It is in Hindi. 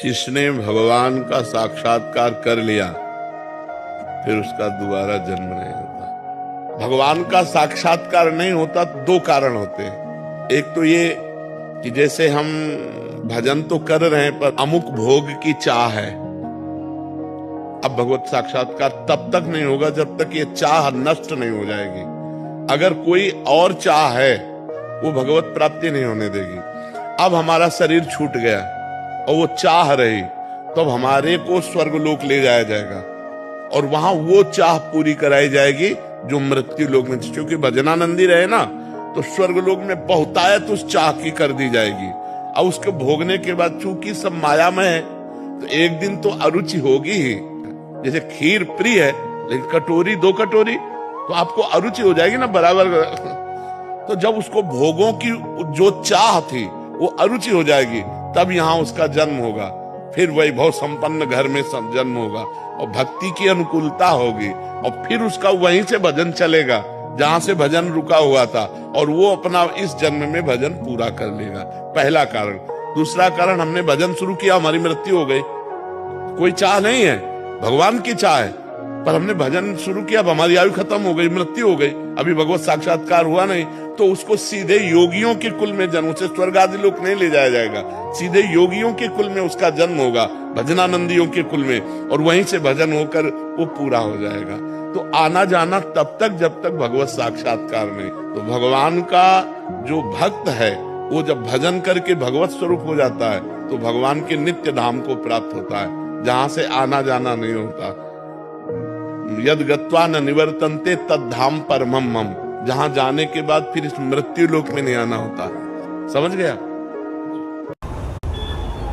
जिसने भगवान का साक्षात्कार कर लिया फिर उसका दोबारा जन्म नहीं होता। भगवान का साक्षात्कार नहीं होता तो दो कारण होते हैं। एक तो ये कि जैसे हम भजन तो कर रहे हैं पर अमुक भोग की चाह है। अब भगवत साक्षात्कार तब तक नहीं होगा जब तक ये चाह नष्ट नहीं हो जाएगी। अगर कोई और चाह है वो भगवत प्राप्ति नहीं होने देगी। अब हमारा शरीर छूट गया और वो चाह रही तो अब हमारे को स्वर्गलोक ले जाया जाएगा और वहां वो चाह पूरी कराई जाएगी जो मृत्यु लोक में थी। क्योंकि भजनानंदी रहे ना तो स्वर्गलोक में बहुतायत उस चाह की कर दी जाएगी। अब उसके भोगने के बाद चूंकि सब माया में है तो एक दिन तो अरुचि होगी ही। जैसे खीर प्रिय है लेकिन कटोरी दो कटोरी तो आपको अरुचि हो जाएगी ना बराबर। तो जब उसको भोगों की जो चाह थी वो अरुचि हो जाएगी तब यहाँ उसका जन्म होगा। फिर वैभव संपन्न घर में जन्म होगा और भक्ति की अनुकूलता होगी और फिर उसका वहीं से भजन चलेगा जहां से भजन रुका हुआ था और वो अपना इस जन्म में भजन पूरा कर लेगा। पहला कारण। दूसरा कारण, हमने भजन शुरू किया हमारी मृत्यु हो गई, कोई चाह नहीं है, भगवान की चाह है, पर हमने भजन शुरू किया अब हमारी आयु खत्म हो गई, मृत्यु हो गई, अभी भगवत साक्षात्कार हुआ नहीं, तो उसको सीधे योगियों के कुल में जन्म, उसे स्वर्ग आदि लोक नहीं ले जाया जाएगा, सीधे योगियों के कुल में उसका जन्म होगा, भजनानंदियों के कुल में, और वहीं से भजन होकर वो पूरा हो जाएगा। तो आना जाना तब तक जब तक भगवत साक्षात्कार नहीं। तो भगवान का जो भक्त है वो जब भजन करके भगवत स्वरूप हो जाता है तो भगवान के नित्य धाम को प्राप्त होता है जहां से आना जाना नहीं होता। यद गत्वा न निवर्तन्ते तद धाम परमम मम, जहां जाने के बाद फिर इस मृत्यु लोक में नहीं आना होता। समझ गया?